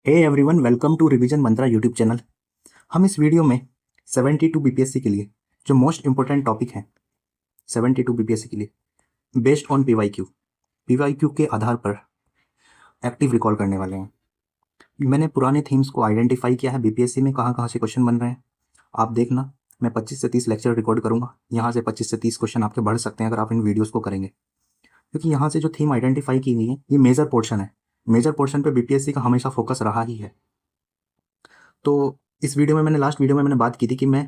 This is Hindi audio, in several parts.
Hey everyone, welcome to revision Mantra YouTube channel. हम इस वीडियो में 72 बीपीएससी के लिए जो मोस्ट इंपॉर्टेंट टॉपिक हैं 72 बीपीएससी के लिए बेस्ड ऑन पीवाईक्यू के आधार पर एक्टिव रिकॉल करने वाले हैं। मैंने पुराने थीम्स को आइडेंटिफाई किया है, बीपीएससी में कहाँ कहाँ से क्वेश्चन बन रहे हैं। आप देखना, मैं 25 से 30 लेक्चर रिकॉर्ड करूँगा। यहाँ से 25 से 30 क्वेश्चन आपके बढ़ सकते हैं अगर आप इन वीडियोज़ को करेंगे, क्योंकि यहाँ से जो थीम आइडेंटिफाई की गई है ये मेजर पोर्शन है। मेजर पोर्शन पे बीपीएससी का हमेशा फोकस रहा ही है। तो इस वीडियो में मैंने लास्ट वीडियो में मैंने बात की थी कि मैं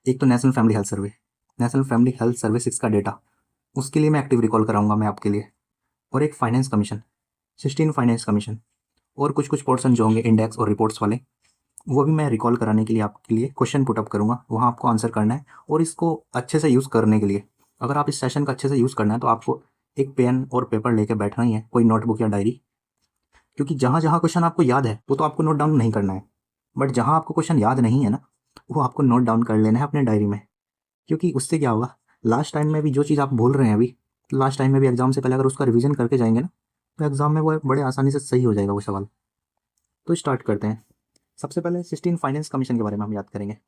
एक तो नेशनल फैमिली हेल्थ सर्वे 6 का डेटा, उसके लिए मैं एक्टिव रिकॉल कराऊंगा मैं आपके लिए, और एक फाइनेंस कमीशन 16 फाइनेंस कमीशन, और कुछ कुछ पोर्सन जो होंगे इंडेक्स और रिपोर्ट्स वाले, वो भी मैं रिकॉल कराने के लिए आपके लिए क्वेश्चन पुटअप करूँगा। वहाँ आपको आंसर करना है, और इसको अच्छे से यूज़ करने के लिए, अगर आप इस सेशन का अच्छे से यूज़ करना है तो आपको एक पेन और पेपर लेके बैठना ही है, कोई नोटबुक या डायरी। क्योंकि जहाँ जहाँ क्वेश्चन आपको याद है वो तो आपको नोट डाउन नहीं करना है, बट जहाँ आपको क्वेश्चन याद नहीं है ना, वो आपको नोट डाउन कर लेना है अपने डायरी में। क्योंकि उससे क्या होगा, लास्ट टाइम में भी जो चीज़ आप भूल रहे हैं अभी, लास्ट टाइम में भी एग्जाम से पहले अगर उसका रिवीजन करके जाएंगे ना, तो एग्जाम में वो बड़े आसानी से सही हो जाएगा वो सवाल। तो स्टार्ट करते हैं। सबसे पहले 16 फाइनेंस कमीशन के बारे में हम याद करेंगे,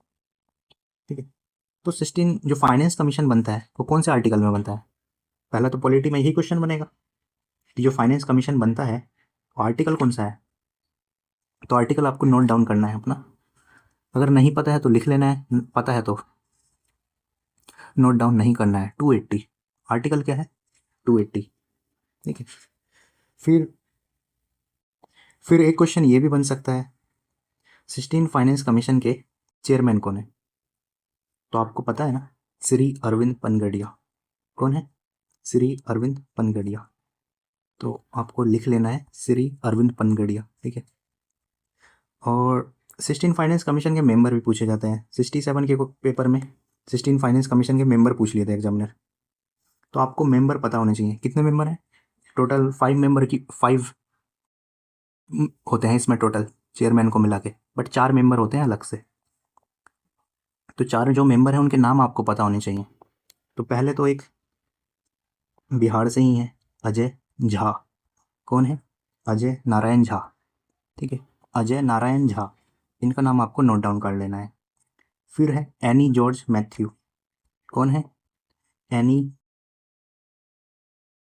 ठीक है। तो 16 जो फाइनेंस कमीशन बनता है वो कौन से आर्टिकल में बनता है? पहला तो पॉलिटी में यही क्वेश्चन बनेगा कि जो फाइनेंस कमीशन बनता है आर्टिकल कौन सा है। तो आर्टिकल आपको नोट डाउन करना है अपना, अगर नहीं पता है तो लिख लेना है, पता है तो नोट डाउन नहीं करना है। 280 आर्टिकल क्या है? 280, ठीक है। फिर फिर एक क्वेश्चन ये भी बन सकता है, 16 फाइनेंस कमीशन के चेयरमैन कौन है? तो आपको पता है ना, श्री अरविंद पनगड़िया। कौन है? श्री अरविंद पनगड़िया। तो आपको लिख लेना है श्री अरविंद पनगड़िया, ठीक है। और 16 फाइनेंस कमीशन के मेंबर भी पूछे जाते हैं। 67 के पेपर में 16 फाइनेंस कमीशन के मेंबर पूछ लिए थे एग्जामिनर। तो आपको मेंबर पता होने चाहिए, कितने मेंबर हैं टोटल। 5 मेंबर की 5 होते हैं इसमें टोटल, चेयरमैन को मिला के, बट 4 मेंबर होते हैं अलग से। तो 4 जो मेंबर हैं उनके नाम आपको पता होने चाहिए। तो पहले तो एक बिहार से ही है, अजय झा। कौन है? अजय नारायण झा, ठीक है। अजय नारायण झा, इनका नाम आपको नोट डाउन कर लेना है। फिर है एनी जॉर्ज मैथ्यू। कौन है? एनी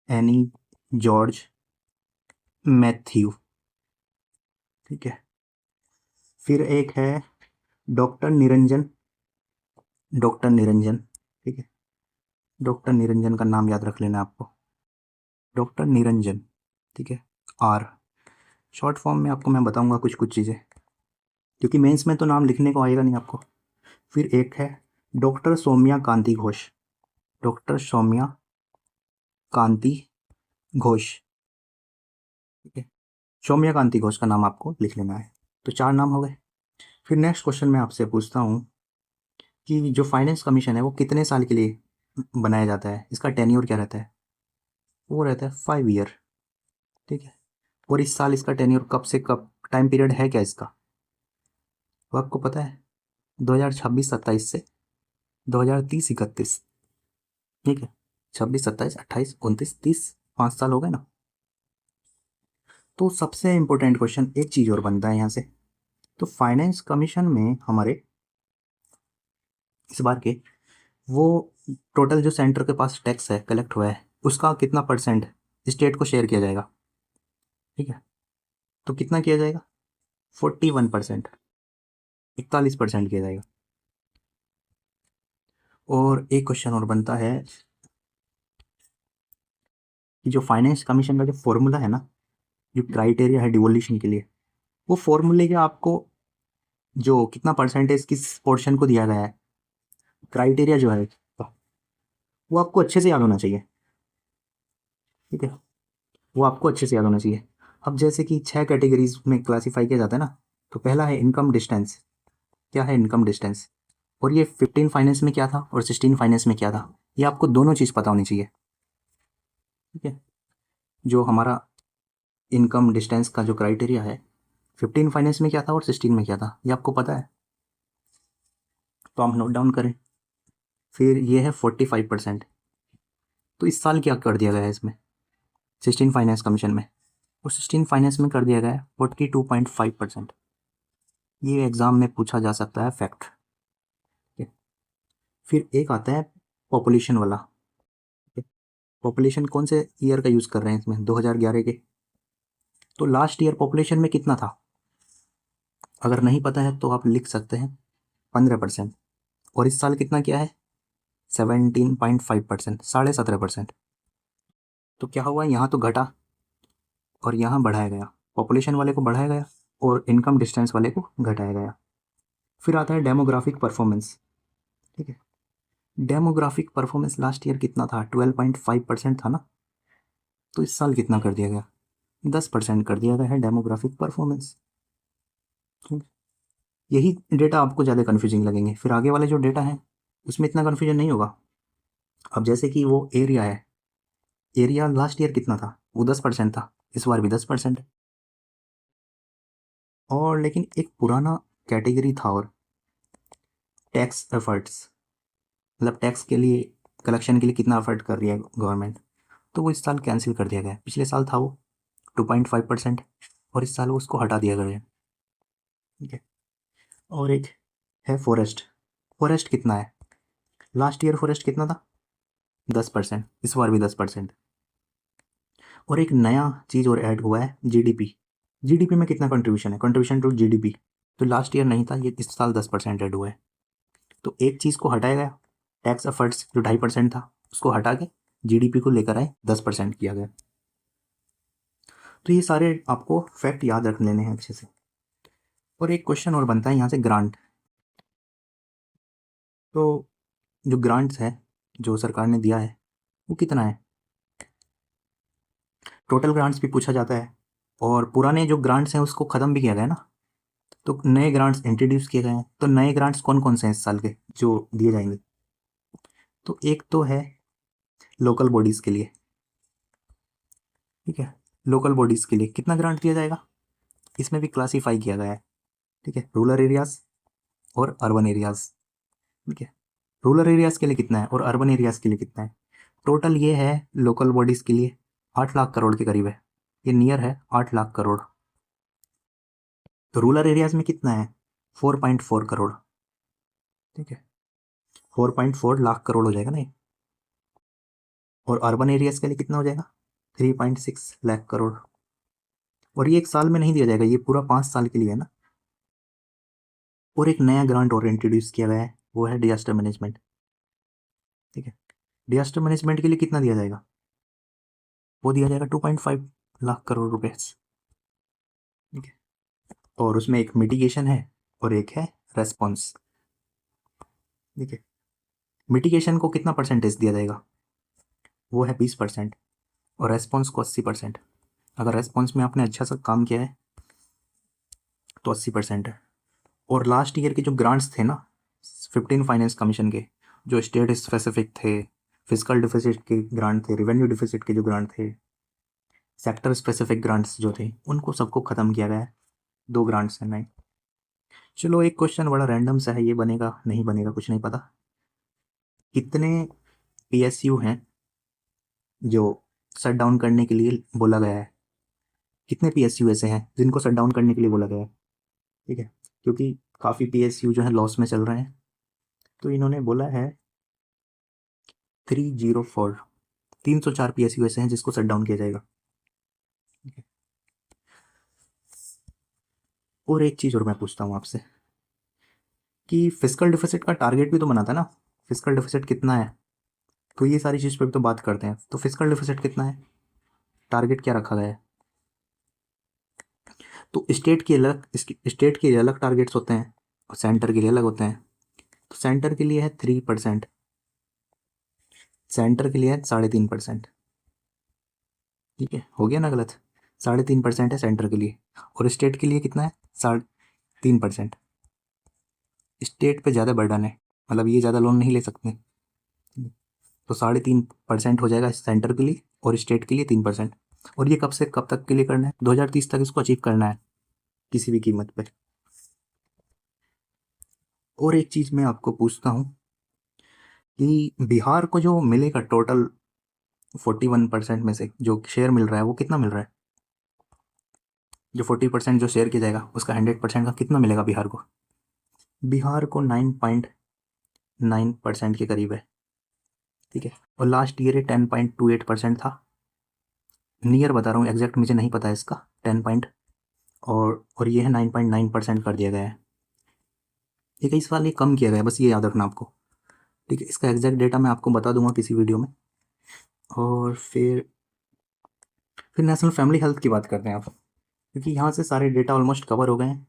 एनी जॉर्ज मैथ्यू, ठीक है। फिर एक है डॉक्टर निरंजन, डॉक्टर निरंजन, ठीक है। डॉक्टर निरंजन का नाम याद रख लेना आपको, डॉक्टर निरंजन, ठीक है। आर शॉर्ट फॉर्म में आपको मैं बताऊंगा कुछ कुछ चीज़ें, क्योंकि मेंस में तो नाम लिखने को आएगा नहीं आपको। फिर एक है डॉक्टर सौम्या कांति घोष, डॉक्टर सौम्या कांति घोष, ठीक है। सौम्या कांति घोष का नाम आपको लिख लेना है। तो 4 नाम हो गए। फिर नेक्स्ट क्वेश्चन मैं आपसे पूछता हूँ कि जो फाइनेंस कमीशन है वो कितने साल के लिए बनाया जाता है, इसका टेन्योर क्या रहता है? वो रहता है 5 ईयर, ठीक है। और इस साल इसका टेन्योर कब से कब टाइम पीरियड है क्या इसका? वो आपको पता है, 2026-27 से 2030-31, ठीक है। 26, 27, 28, 29, 30, 5 साल हो गए ना। तो सबसे इंपॉर्टेंट क्वेश्चन एक चीज़ और बनता है यहाँ से। तो फाइनेंस कमीशन में हमारे इस बार के वो टोटल जो सेंटर के पास टैक्स है कलेक्ट हुआ है, उसका कितना परसेंट स्टेट को शेयर किया जाएगा, ठीक है। तो कितना किया जाएगा? 41%, 41% किया जाएगा। और एक क्वेश्चन और बनता है कि जो फाइनेंस कमीशन का जो फॉर्मूला है ना, जो क्राइटेरिया है डिवोल्यूशन के लिए, वो फॉर्मूले के आपको जो कितना परसेंटेज किस पोर्शन को दिया गया है, क्राइटेरिया जो है वो आपको अच्छे से याद होना चाहिए, ठीक है। वो आपको अच्छे से याद होना चाहिए। अब जैसे कि 6 कैटेगरीज में क्लासीफाई किया जाता है ना, तो पहला है इनकम डिस्टेंस। क्या है इनकम डिस्टेंस? और ये 15 फाइनेंस में क्या था और 16 फाइनेंस में क्या था, ये आपको दोनों चीज़ पता होनी चाहिए, ठीक है। जो हमारा इनकम डिस्टेंस का जो क्राइटेरिया है, 15 फाइनेंस में क्या था और 16 में क्या था, ये आपको पता है, तो हम नोट डाउन करें। फिर ये है 45%। तो इस साल क्या कर दिया गया है इसमें 16 फाइनेंस कमीशन में? और 16 फाइनेंस में कर दिया गया है 42.5%। ये एग्ज़ाम में पूछा जा सकता है फैक्ट। फिर एक आता है पॉपुलेशन वाला। पॉपुलेशन कौन से ईयर का यूज़ कर रहे हैं इसमें, 2011 के। तो लास्ट ईयर पॉपुलेशन में कितना था, अगर नहीं पता है तो आप लिख सकते हैं 15%। और इस साल कितना किया है 17.5%, 17.5%। तो क्या हुआ, यहाँ तो घटा और यहाँ बढ़ाया गया, पॉपुलेशन वाले को बढ़ाया गया और इनकम डिस्टेंस वाले को घटाया गया। फिर आता है डेमोग्राफिक परफॉर्मेंस। ठीक है, डेमोग्राफिक परफॉर्मेंस लास्ट ईयर कितना था, 12.5% था ना। तो इस साल कितना कर दिया गया, 10% कर दिया गया है डेमोग्राफिक परफॉर्मेंस। यही डेटा आपको ज़्यादा कन्फ्यूजिंग लगेंगे, फिर आगे वाले जो डेटा हैं उसमें इतना कन्फ्यूजन नहीं होगा। अब जैसे कि वो एरिया है, एरिया लास्ट ईयर कितना था, वो 10% था, इस बार भी 10% है। और लेकिन एक पुराना कैटेगरी था, और टैक्स एफर्ट्स, मतलब टैक्स के लिए, कलेक्शन के लिए कितना एफर्ट कर रही है गवर्नमेंट, तो वो इस साल कैंसिल कर दिया गया। पिछले साल था वो 2.5% और इस साल वो उसको हटा दिया गया है। ठीक है, और एक है फॉरेस्ट। फॉरेस्ट कितना है, लास्ट ईयर फॉरेस्ट कितना था 10%, इस बार भी 10%। और एक नया चीज़ और ऐड हुआ है जीडीपी। जीडीपी में कितना कंट्रीब्यूशन है, कंट्रीब्यूशन टू जीडीपी, तो लास्ट ईयर नहीं था, ये इस साल 10% ऐड हुआ है। तो एक चीज़ को हटाया गया, टैक्स एफर्ट्स जो 2.5% था उसको हटा के जीडीपी को लेकर आए 10% किया गया। तो ये सारे आपको फैक्ट याद रख लेने हैं अच्छे से। और एक क्वेश्चन और बनता है यहाँ से, ग्रांट। तो जो ग्रांट्स है जो सरकार ने दिया है वो कितना है, टोटल ग्रांट्स भी पूछा जाता है। और पुराने जो ग्रांट्स हैं उसको ख़त्म भी किया गया है ना, तो नए ग्रांट्स इंट्रोड्यूस किए गए हैं। तो नए ग्रांट्स कौन कौन से हैं इस साल के जो दिए जाएंगे, तो एक तो है लोकल बॉडीज़ के लिए। ठीक है, लोकल बॉडीज़ के लिए कितना ग्रांट दिया जाएगा, इसमें भी क्लासीफाई किया गया है। ठीक है, रूरल एरियाज़ और अर्बन एरियाज़। ठीक है, रूरल एरियाज़ के लिए कितना है और अर्बन एरियाज़ के लिए कितना है। टोटल ये है लोकल बॉडीज़ के लिए 8 लाख करोड़ के करीब है, ये नियर है 8 लाख करोड़। तो रूरल एरियाज़ में कितना है 4.4 करोड़। ठीक है, 4.4 लाख करोड़ हो जाएगा ना ये। और अर्बन एरियाज़ के लिए कितना हो जाएगा 3.6 लाख करोड़। और ये एक साल में नहीं दिया जाएगा, ये पूरा 5 साल के लिए है ना। और एक नया ग्रांट और इंट्रोड्यूस किया गया है, वो है डिजास्टर मैनेजमेंट। ठीक है, डिजास्टर मैनेजमेंट के लिए कितना दिया जाएगा, वो दिया जाएगा 2.5 लाख करोड़ रुपए। ठीक है, और उसमें एक मिटिगेशन है और एक है रेस्पॉन्स। ठीक है, मिटिगेशन को कितना परसेंटेज दिया जाएगा, वो है 20%, और रेस्पॉन्स को 80%। अगर रेस्पॉन्स में आपने अच्छा सा काम किया है तो 80% है। और लास्ट ईयर के जो ग्रांट्स थे ना 15 फाइनेंस कमीशन के, जो स्टेट स्पेसिफिक थे, फिजिकल डिफिसिट के ग्रांट थे, रेवेन्यू डिफिसिट के जो ग्रांट थे, सेक्टर स्पेसिफिक ग्रांट्स जो थे, उनको सबको ख़त्म किया गया है। 2 ग्रांट्स हैं नए। चलो एक क्वेश्चन बड़ा रैंडम सा है, ये बनेगा नहीं बनेगा कुछ नहीं पता। कितने पीएसयू हैं जो शट डाउन करने के लिए बोला गया है, कितने पीएसयू ऐसे हैं जिनको शट डाउन करने के लिए बोला गया है। ठीक है, क्योंकि काफ़ी पीएसयू जो है लॉस में चल रहे हैं, तो इन्होंने बोला है 304, 304 पीएसयू ऐसे हैं जिसको शट डाउन किया जाएगा। और एक चीज़ और मैं पूछता हूँ आपसे कि फिजिकल डिफिसिट का टारगेट भी तो बना था ना, फिजिकल डिफिसिट कितना है, तो ये सारी चीज़ पे भी तो बात करते हैं। तो फिजिकल डिफिसिट कितना है, टारगेट क्या रखा गया है। तो स्टेट के अलग टारगेट्स होते हैं और सेंटर के लिए अलग होते हैं। तो सेंटर के लिए है 3%, सेंटर के लिए है 3.5%। ठीक है, हो गया ना गलत, 3.5% है सेंटर के लिए, और स्टेट के लिए कितना है 3.5%। स्टेट पे ज़्यादा बर्डन है, मतलब ये ज़्यादा लोन नहीं ले सकते, तो 3.5% हो जाएगा सेंटर के लिए और स्टेट के लिए 3%। और ये कब से कब तक के लिए करना है, 2030 तक इसको अचीव करना है किसी भी कीमत पे। और एक चीज़ मैं आपको पूछता हूँ कि बिहार को जो मिलेगा टोटल 41% में से जो शेयर मिल रहा है वो कितना मिल रहा है, जो 40% जो शेयर किया जाएगा उसका 100% का कितना मिलेगा बिहार को? बिहार को 9.9% के करीब है, ठीक है। और लास्ट ईयर ये 10.28% था। नियर बता रहा हूँ, एग्जैक्ट मुझे नहीं पता है इसका 10 पॉइंट, और ये है 9.9% कर दिया गया है, ठीक है। इस साल ये कम किया गया है, बस ये याद रखना आपको, ठीक है। इसका एग्जैक्ट डेटा मैं आपको बता दूंगा किसी वीडियो में। और फिर नेशनल फैमिली हेल्थ की बात करते हैं आप, क्योंकि यहाँ से सारे डेटा ऑलमोस्ट कवर हो गए हैं।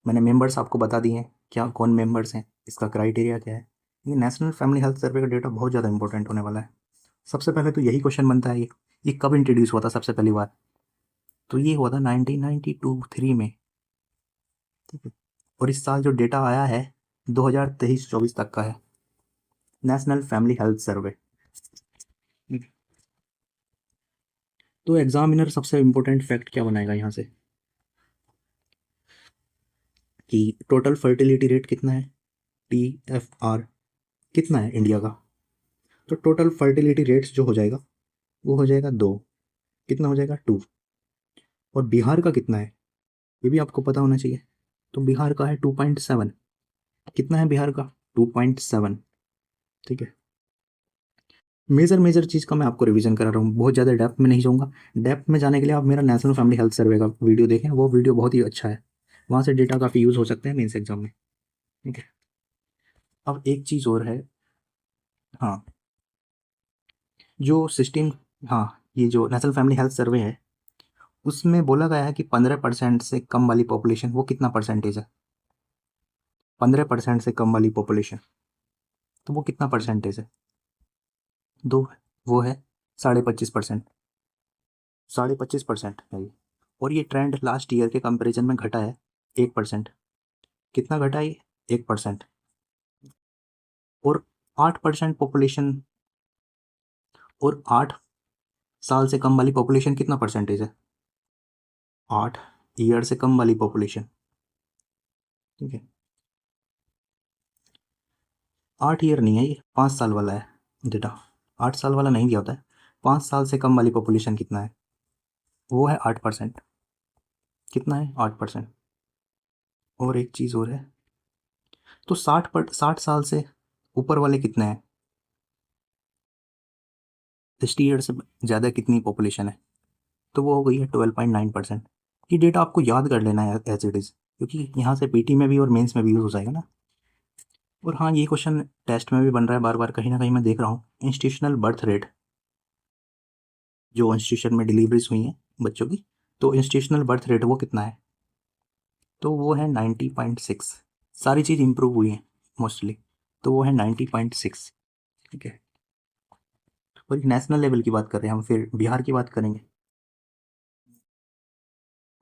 मैंने मेंबर्स आपको बता दिए हैं, क्या कौन मेंबर्स हैं, इसका क्राइटेरिया क्या है। ये नेशनल फैमिली हेल्थ सर्वे का डेटा बहुत ज़्यादा इंपॉर्टेंट होने वाला है। सबसे पहले तो यही क्वेश्चन बनता है, ये कब इंट्रोड्यूस हुआ था सबसे पहली बार? तो ये हुआ था 1992-3 में, ठीक है। और इस साल जो डेटा आया है 2023-24 तक का है, नेशनल फैमिली हेल्थ सर्वे। तो एग्जामिनर सबसे इम्पोर्टेंट फैक्ट क्या बनाएगा यहाँ से, कि टोटल फर्टिलिटी रेट कितना है, TFR कितना है इंडिया का। तो टोटल फर्टिलिटी रेट्स जो हो जाएगा वो हो जाएगा 2, कितना हो जाएगा 2। और बिहार का कितना है ये भी आपको पता होना चाहिए। तो बिहार का है 2.7, कितना है बिहार का? 2.7, ठीक है। मेजर मेजर चीज़ का मैं आपको रिवीजन करा रहा हूँ, बहुत ज़्यादा डेप्थ में नहीं जाऊँगा। डेप्थ में जाने के लिए आप मेरा नेशनल फैमिली हेल्थ सर्वे का वीडियो देखें, वो वीडियो बहुत ही अच्छा है, वहाँ से डेटा काफ़ी यूज़ हो सकते हैं मेंस एग्जाम में, ठीक है। अब एक चीज़ और है, हाँ, जो सिस्टम, हाँ, ये जो नेशनल फैमिली हेल्थ सर्वे है उसमें बोला गया है कि 15% से कम वाली पॉपुलेशन, वो कितना परसेंटेज है? 15% से कम वाली पॉपुलेशन, तो वो कितना परसेंटेज है? दो, वो है 25.5%, 25.5% है ये। और ये ट्रेंड लास्ट ईयर के कंपैरिजन में घटा है 1%। कितना घटा है ये? 1%। और 8% पॉपुलेशन, और 8 साल से कम वाली पॉपुलेशन कितना परसेंटेज है? 8 ईयर से कम वाली पॉपुलेशन, ठीक है। 8 ईयर नहीं है ये, 5 साल वाला है डेटा। 8 साल वाला नहीं दिया होता है। 5 साल से कम वाली पॉपुलेशन कितना है? वो है 8%। कितना है? 8%। और एक चीज़ और है, तो 60 साल से ऊपर वाले कितने हैं? 60 ईयर से ज़्यादा कितनी पॉपुलेशन है? तो वो हो गई है 12.9%। ये डेटा आपको याद कर लेना है एज इट इज़, क्योंकि यहाँ से पीटी में भी और मेंस में भी यूज़ हो जाएगा ना। और हाँ, ये क्वेश्चन टेस्ट में भी बन रहा है बार बार, कहीं ना कहीं मैं देख रहा हूँ। इंस्टीट्यूशनल बर्थ रेट, जो इंस्टीट्यूशन में डिलीवरीज हुई हैं बच्चों की, तो इंस्टीट्यूशनल बर्थ रेट वो कितना है? तो वो है 90.6। सारी चीज़ इंप्रूव हुई है मोस्टली, तो वो है 90.6, ठीक है। और नेशनल लेवल की बात कर रहे हैं हम, फिर बिहार की बात करेंगे।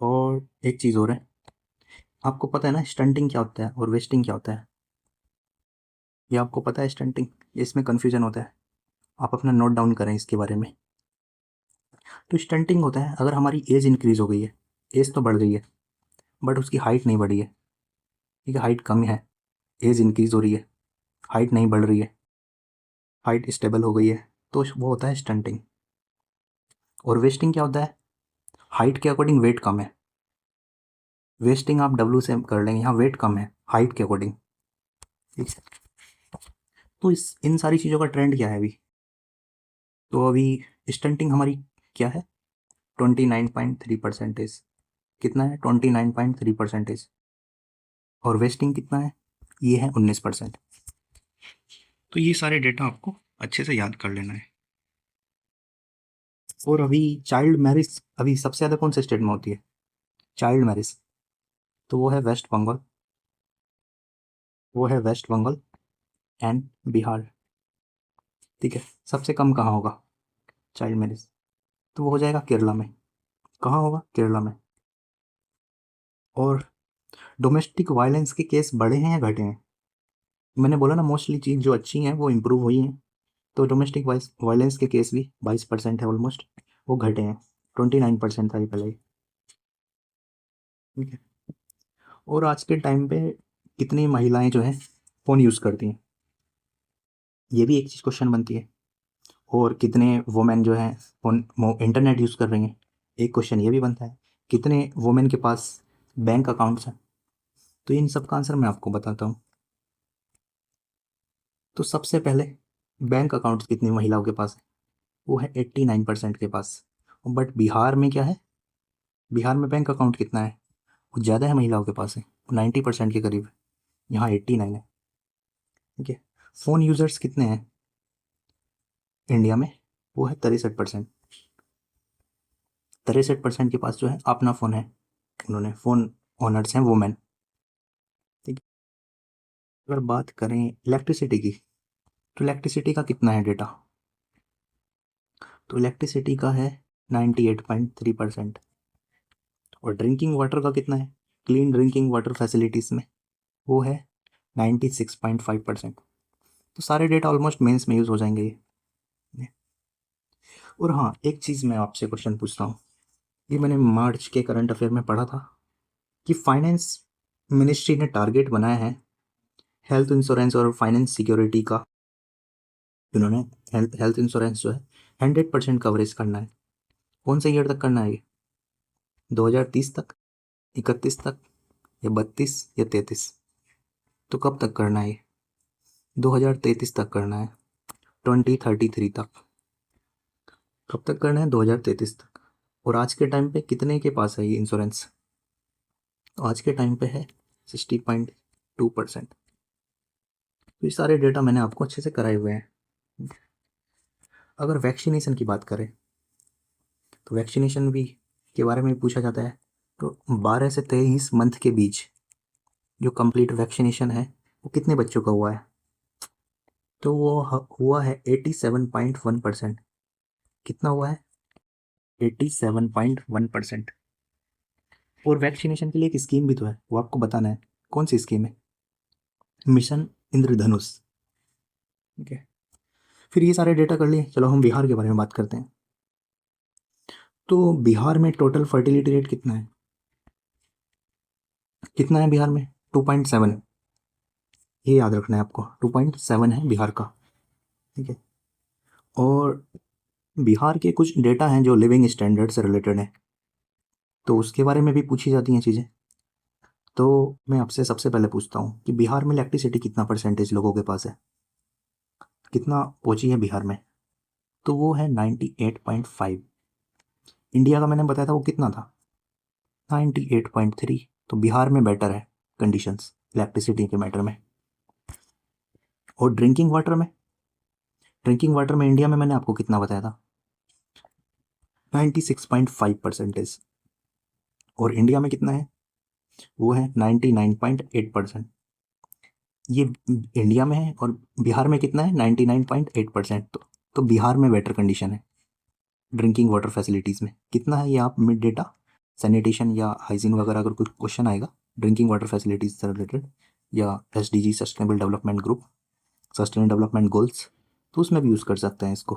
और एक चीज़ और है, आपको पता है ना स्टंटिंग क्या होता है और वेस्टिंग क्या होता है? ये आपको पता है स्टंटिंग? इसमें कन्फ्यूजन होता है, आप अपना नोट डाउन करें इसके बारे में। तो स्टंटिंग होता है अगर हमारी एज इंक्रीज़ हो गई है, एज तो बढ़ गई है बट उसकी हाइट नहीं बढ़ी है, ठीक है। हाइट कम है, एज इंक्रीज़ हो रही है, हाइट नहीं बढ़ रही है, हाइट स्टेबल हो गई है, तो वो होता है स्टंटिंग। और वेस्टिंग क्या होता है? हाइट के अकॉर्डिंग वेट कम है, वेस्टिंग आप डब्लू से कर लेंगे, यहाँ वेट कम है हाइट के अकॉर्डिंग, ठीक है। तो इन सारी चीज़ों का ट्रेंड क्या है अभी? तो अभी स्टंटिंग हमारी क्या है? 29.3%। कितना है? 29.3%। और वेस्टिंग कितना है? ये है 19%। तो ये सारे डेटा आपको अच्छे से याद कर लेना है। और अभी चाइल्ड मैरिज अभी सबसे ज़्यादा कौन से स्टेट में होती है चाइल्ड मैरिज? तो वो है वेस्ट बंगाल, वो है वेस्ट बंगाल एंड बिहार, ठीक है। सबसे कम कहाँ होगा चाइल्ड मैरिज? तो वो हो जाएगा केरला में। कहाँ होगा? केरला में। और डोमेस्टिक वायलेंस के केस बढ़े हैं या घटे हैं? मैंने बोला ना मोस्टली चीज़ जो अच्छी हैं वो इम्प्रूव हुई हैं, तो डोमेस्टिक वायलेंस के केस भी 22% है ऑलमोस्ट, वो घटे हैं। 29% था ये पहले, ठीक है। और आज के टाइम पे कितनी महिलाएं जो हैं फ़ोन यूज़ करती हैं, ये भी एक चीज़ क्वेश्चन बनती है। और कितने वुमेन जो हैं फ़ोन इंटरनेट यूज़ कर रही हैं, एक क्वेश्चन ये भी बनता है। कितने वुमेन के पास बैंक अकाउंट्स हैं, तो इन सब का आंसर मैं आपको बताता हूँ। तो सबसे पहले बैंक अकाउंट्स कितनी महिलाओं के पास है, वो है 89% के पास। बट बिहार में क्या है, बिहार में बैंक अकाउंट कितना है, वो ज़्यादा है, महिलाओं के पास है, 90% के करीब है, यहाँ 89 है। ठीक है। फ़ोन यूज़र्स कितने हैं इंडिया में, वो है 63%। 63% के पास जो है अपना फ़ोन है, उन्होंने फ़ोन ओनर्स हैं वुमेन। ठीक है। अगर बात करें इलेक्ट्रिसिटी की, तो इलेक्ट्रिसिटी का कितना है डेटा, तो इलेक्ट्रिसिटी का है 98.3%। और ड्रिंकिंग वाटर का कितना है, क्लीन ड्रिंकिंग वाटर फैसिलिटीज़ में, वो है 96.5%। तो सारे डेटा ऑलमोस्ट मेंस में यूज़ हो जाएंगे ये। और हाँ, एक चीज़ मैं आपसे क्वेश्चन पूछता हूँ, ये मैंने मार्च के करंट अफेयर में पढ़ा था कि फाइनेंस मिनिस्ट्री ने टारगेट बनाया है हेल्थ इंश्योरेंस और फाइनेंस सिक्योरिटी का। इन्होंने हेल्थ इंश्योरेंस जो है 100% कवरेज करना है। कौन से ईयर तक करना है ये, 2030 तक, 31 तक, या 32 या 33? तो कब तक करना है ये, 2033 तक करना है, 2033 तक। कब तक करना है, 2033 तक। और आज के टाइम पे कितने के पास है ये इंश्योरेंस, तो आज के टाइम पे है 60.2%। तो ये सारे डेटा मैंने आपको अच्छे से कराए हुए हैं। अगर वैक्सीनेशन की बात करें, तो वैक्सीनेशन भी के बारे में पूछा जाता है। तो 12 से 23 मंथ के बीच जो कंप्लीट वैक्सीनेशन है वो कितने बच्चों का हुआ है, तो वो हुआ है 87.1%। कितना हुआ है, 87.1%। और वैक्सीनेशन के लिए एक स्कीम भी तो है, वो आपको बताना है, कौन सी स्कीम है, मिशन इंद्रधनुष। ठीक है। फिर ये सारे डेटा कर लिए, चलो हम बिहार के बारे में बात करते हैं। तो बिहार में टोटल फर्टिलिटी रेट कितना है, कितना है बिहार में, 2.7। ये याद रखना है आपको, 2.7 है बिहार का। ठीक है। और बिहार के कुछ डेटा हैं जो लिविंग स्टैंडर्ड से रिलेटेड है, तो उसके बारे में भी पूछी जाती हैं चीज़ें। तो मैं आपसे सबसे पहले पूछता हूँ कि बिहार में इलेक्ट्रिसिटी कितना परसेंटेज लोगों के पास है, कितना पहुँची है बिहार में, तो वो है 98.5। इंडिया का मैंने बताया था वो कितना था, 98.3। तो बिहार में बेटर है कंडीशंस इलेक्ट्रिसिटी के मैटर में। और ड्रिंकिंग वाटर में इंडिया में मैंने आपको कितना बताया था, 96.5%। और इंडिया में कितना है, वो है 99.8%। ये इंडिया में है, और बिहार में कितना है, 99.8%। तो बिहार में बेटर कंडीशन है ड्रिंकिंग वाटर फैसिलिटीज़ में। कितना है ये आप मिड डेटा, सैनिटेशन या हाइजीन वगैरह अगर कोई क्वेश्चन आएगा ड्रिंकिंग वाटर फैसिलिटीज से रिलेटेड, या SDG sustainable development group, sustainable development goals, तो उसमें भी यूज़ कर सकते हैं इसको।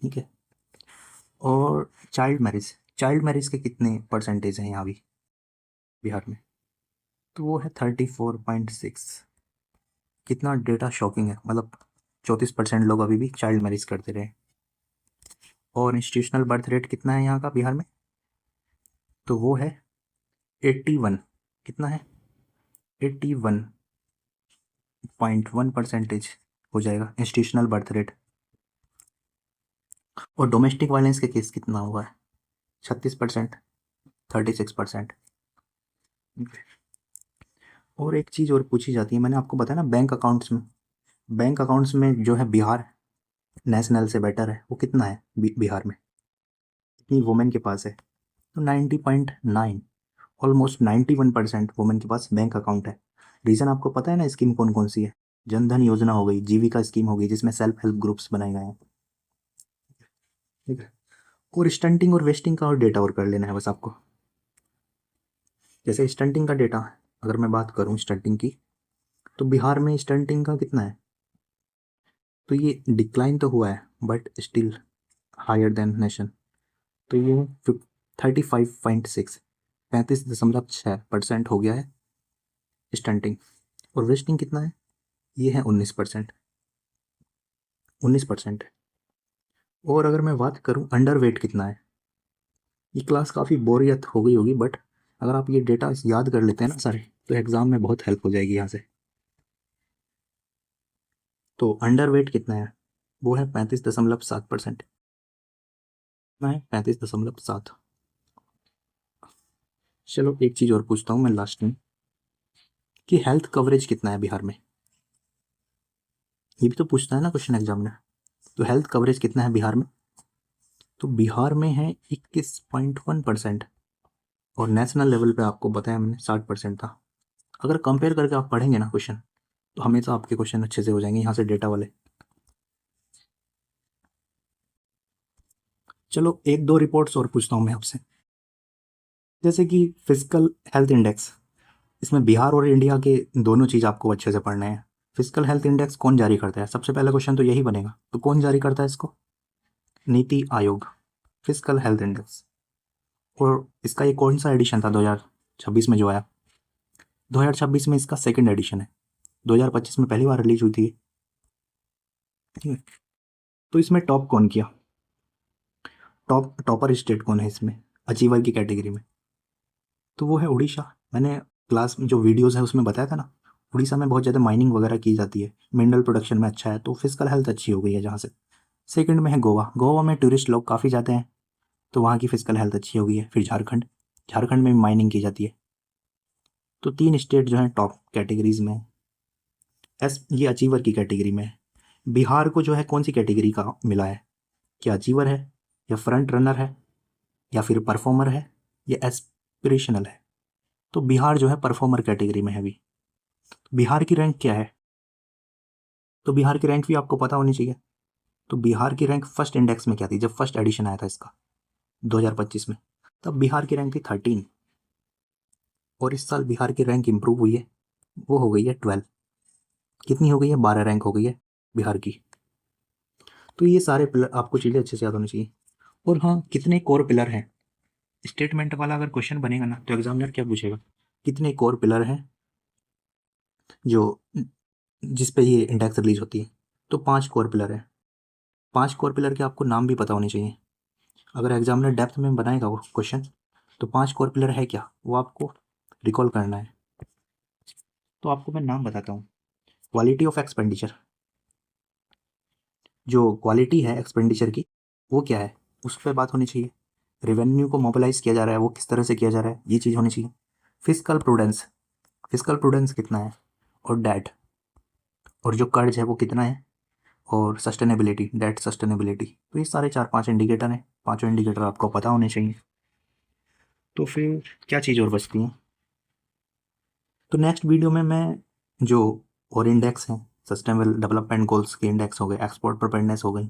ठीक है। और चाइल्ड मैरिज के कितने परसेंटेज हैं यहाँ भी बिहार में, तो वो है 34.6। कितना डेटा शॉकिंग है, मतलब 34% लोग अभी भी चाइल्ड मैरिज करते रहे। और इंस्टीट्यूशनल बर्थ रेट कितना है यहाँ का बिहार में, तो वो है 81। कितना है, 81.1% हो जाएगा इंस्टीट्यूशनल बर्थ रेट। और डोमेस्टिक वायलेंस के केस कितना हुआ है, 36%, 36%। और एक चीज़ और पूछी जाती है, मैंने आपको बताया ना बैंक अकाउंट्स में जो है बिहार नेशनल से बेटर है, वो कितना है बिहार में, कितनी वुमेन के पास है, तो 90.9। ऑलमोस्ट 91% वुमेन के पास बैंक अकाउंट है। रीज़न आपको पता है ना, स्कीम कौन कौन सी है, जनधन योजना हो गई, जीविका स्कीम हो गई, जिसमें सेल्फ हेल्प ग्रुप्स बनाए गए हैं। ठीक है। और स्टंटिंग और वेस्टिंग का और डेटा और कर लेना है बस आपको। जैसे स्टंटिंग का डेटा, अगर मैं बात करूं स्टंटिंग की, तो बिहार में स्टंटिंग का कितना है, तो ये डिक्लाइन तो हुआ है but still higher than nation. तो ये 35.6, 35.6% हो गया है स्टंटिंग। और वेस्टिंग कितना है, ये है 19%, 19%। और अगर मैं बात करूं अंडर वेट कितना है, ये क्लास काफ़ी बोरियत हो गई होगी, बट अगर आप ये डेटा याद कर लेते हैं ना सारे, तो एग्ज़ाम में बहुत हेल्प हो जाएगी यहाँ से। तो अंडर वेट कितना है? वो है 35.7%। कितना है? 35.7। चलो एक चीज़ और पूछता हूँ मैं लास्ट में, कि हेल्थ कवरेज कितना है बिहार में? ये भी तो पूछता है ना क्वेश्चन एग्जाम में। तो हेल्थ कवरेज कितना है बिहार में? तो बिहार में है 21.1%, और नेशनल लेवल पे आपको बताया मैंने 60% था। अगर कंपेयर करके आप पढ़ेंगे ना क्वेश्चन, तो हमेशा आपके क्वेश्चन अच्छे से हो जाएंगे यहाँ से डेटा वाले। चलो एक दो रिपोर्ट्स और पूछता हूँ मैं आपसे, जैसे कि फिजिकल हेल्थ इंडेक्स। इसमें बिहार और इंडिया के दोनों चीज़ आपको अच्छे से पढ़ने हैं। फिजिकल हेल्थ इंडेक्स कौन जारी करता है? सबसे पहला क्वेश्चन तो यही बनेगा, तो कौन जारी करता है इसको? NITI Aayog. Physical health index. और इसका ये कौन सा एडिशन था 2026 में जो आया? 2026 में इसका सेकंड एडिशन है। 2025 में पहली बार रिलीज हुई थी। ठीक है, तो इसमें टॉप कौन किया? टॉपर स्टेट कौन है इसमें अचीवर की कैटेगरी में? तो वो है उड़ीसा। मैंने क्लास में जो वीडियोस है उसमें बताया था ना, उड़ीसा में बहुत ज़्यादा माइनिंग वगैरह की जाती है, मिनरल प्रोडक्शन में अच्छा है, तो फिजिकल हेल्थ अच्छी हो गई है जहाँ से। सेकंड में है गोवा। गोवा में टूरिस्ट लोग काफ़ी जाते हैं, तो वहाँ की फिजिकल हेल्थ अच्छी हो गई है। फिर झारखंड, झारखंड में भी माइनिंग की जाती है। तो 3 स्टेट जो हैं टॉप कैटेगरीज में। ये अचीवर की कैटेगरी में है। बिहार को जो है कौन सी कैटेगरी का मिला है? क्या अचीवर है, या फ्रंट रनर है, या फिर परफॉर्मर है, या एस्पिरेशनल है? तो बिहार जो है परफॉर्मर कैटेगरी में है अभी। बिहार की रैंक क्या है? तो बिहार की रैंक भी आपको पता होनी चाहिए। तो बिहार की रैंक फर्स्ट इंडेक्स में क्या थी जब फर्स्ट एडिशन आया था इसका 2025 में? तब बिहार की रैंक थी 13, और इस साल बिहार की रैंक इंप्रूव हुई है, वो हो गई है 12। कितनी हो गई है? 12 रैंक हो गई है बिहार की। तो ये सारे पिलर आपको चीज़ें अच्छे से याद होनी चाहिए। और हाँ, कितने कोर पिलर हैं? स्टेटमेंट वाला अगर क्वेश्चन बनेगा ना, तो एग्जामिनर क्या पूछेगा? कितने कोर पिलर हैं जो जिस पे ये इंडेक्स रिलीज होती है? तो 5 कोर पिलर है। 5 कोर पिलर के आपको नाम भी पता होने चाहिए। अगर एग्जामिनर डेप्थ में बनाएगा वो क्वेश्चन, तो 5 कोर पिलर है क्या, वो आपको रिकॉल करना है। तो आपको मैं नाम बताता हूँ। क्वालिटी ऑफ एक्सपेंडिचर, जो क्वालिटी है एक्सपेंडिचर की वो क्या है, उस पर बात होनी चाहिए। रेवेन्यू को मोबिलाइज किया जा रहा है वो किस तरह से किया जा रहा है, ये चीज़ होनी चाहिए। फिजिकल प्रूडेंस, फिजिकल प्रूडेंस कितना है, और डेट, और जो कर्ज है वो कितना है, और सस्टेनेबिलिटी, डेट सस्टेनेबिलिटी। तो ये सारे 4-5 इंडिकेटर हैं, पांचों इंडिकेटर आपको पता होने चाहिए। तो फिर क्या चीज़ और बचती है? तो नेक्स्ट वीडियो में मैं जो और इंडेक्स हैं, सस्टेनेबल डेवलपमेंट गोल्स के इंडेक्स हो गए, एक्सपोर्ट प्रिपेयर्डनेस हो गई,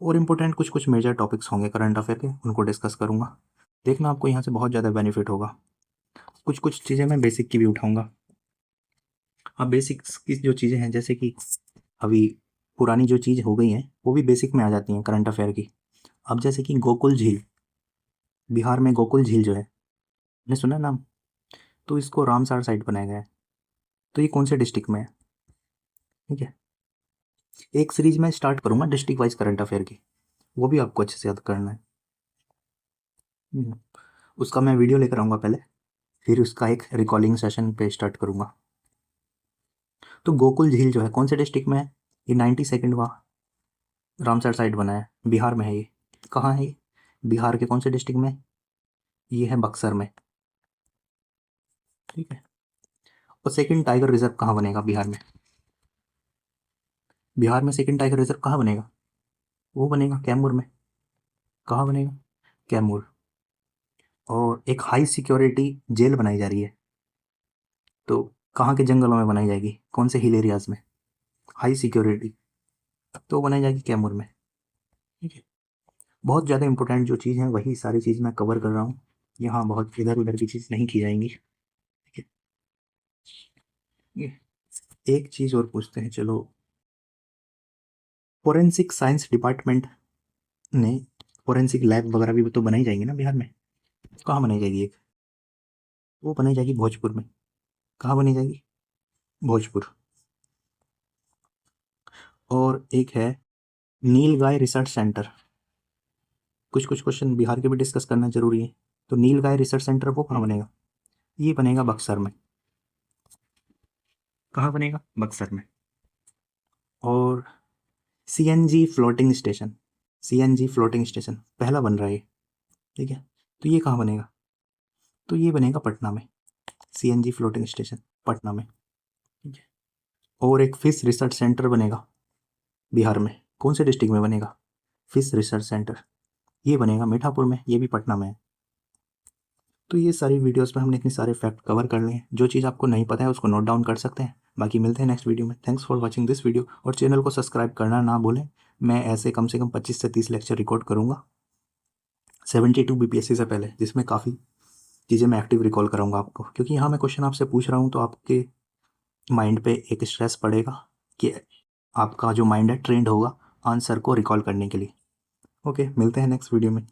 और इम्पोर्टेंट कुछ कुछ मेजर टॉपिक्स होंगे करंट अफेयर के, उनको डिस्कस करूँगा। देखना आपको यहाँ से बहुत ज़्यादा बेनिफिट होगा। कुछ कुछ चीज़ें मैं बेसिक की भी उठाऊँगा। अब बेसिक्स की जो चीज़ें हैं, जैसे कि अभी पुरानी जो चीज़ हो गई हैं वो भी बेसिक में आ जाती हैं करंट अफेयर की। अब जैसे कि गोकुल झील, बिहार में गोकुल झील जो है, आपने सुना नाम? तो इसको रामसार साइट बनाया गया है। तो ये कौन से डिस्ट्रिक्ट में है? ठीक है, एक सीरीज में स्टार्ट करूँगा डिस्ट्रिक्ट वाइज करंट अफेयर की, वो भी आपको अच्छे से याद करना है। उसका मैं वीडियो लेकर आऊँगा पहले, फिर उसका एक रिकॉर्डिंग सेशन पे स्टार्ट करूँगा। तो गोकुल झील जो है कौन से डिस्ट्रिक्ट में है? ये 92nd वहाँ रामसर साइट बना है, बिहार में है ये। कहाँ है ये? बिहार के कौन से डिस्ट्रिक्ट में? ये है बक्सर में। ठीक है, और सेकंड टाइगर रिजर्व कहाँ बनेगा बिहार में? बिहार में सेकंड टाइगर रिजर्व कहाँ बनेगा? वो बनेगा कैमूर में। कहाँ बनेगा? कैमूर। और एक हाई सिक्योरिटी जेल बनाई जा रही है, तो कहाँ के जंगलों में बनाई जाएगी, कौन से हिल एरियाज में? हाई सिक्योरिटी, तो बनाई जाएगी कैमूर में। ठीक है, बहुत ज़्यादा इंपॉर्टेंट जो चीज़ है वही सारी चीज़ मैं कवर कर रहा हूँ, यहाँ बहुत इधर उधर की चीज़ नहीं की जाएंगी। ठीक है, एक चीज़ और पूछते हैं चलो। फोरेंसिक साइंस डिपार्टमेंट ने फोरेंसिक लैब वगैरह भी तो बनाई जाएंगी ना बिहार में। कहाँ बनाई जाएगी एक? वो बनाई जाएगी भोजपुर में। कहाँ बनी जाएगी? भोजपुर। और एक है नील गाय रिसर्च सेंटर, कुछ कुछ क्वेश्चन बिहार के भी डिस्कस करना जरूरी है। तो नीलगाय रिसर्च सेंटर वो कहाँ बनेगा? ये बनेगा बक्सर में। कहाँ बनेगा? बक्सर में। और CNG floating station, CNG floating station पहला बन रहा है ये, ठीक है। तो ये कहाँ बनेगा? तो ये बनेगा पटना में, सीएनजी फ्लोटिंग स्टेशन पटना में, ठीक है। और एक फिश रिसर्च सेंटर बनेगा बिहार में। कौन से डिस्ट्रिक्ट में बनेगा? फिश रिसर्च सेंटर, ये बनेगा मीठापुर में, ये भी पटना में है। तो ये सारी वीडियोस में हमने इतने सारे फैक्ट कवर कर लिए हैं। जो चीज़ आपको नहीं पता है उसको नोट डाउन कर सकते हैं। बाकी मिलते हैं नेक्स्ट वीडियो में। Thanks for watching this video, और चैनल को सब्सक्राइब करना ना भूलें। मैं ऐसे कम से कम 25 से 30 लेक्चर रिकॉर्ड करूँगा 72 बीपीएससी से पहले, जिसमें काफ़ी चीज़ें मैं एक्टिव रिकॉल कराऊंगा आपको, क्योंकि यहाँ मैं क्वेश्चन आपसे पूछ रहा हूँ तो आपके माइंड पे एक स्ट्रेस पड़ेगा कि आपका जो माइंड है ट्रेंड होगा आंसर को रिकॉल करने के लिए। ओके, मिलते हैं नेक्स्ट वीडियो में।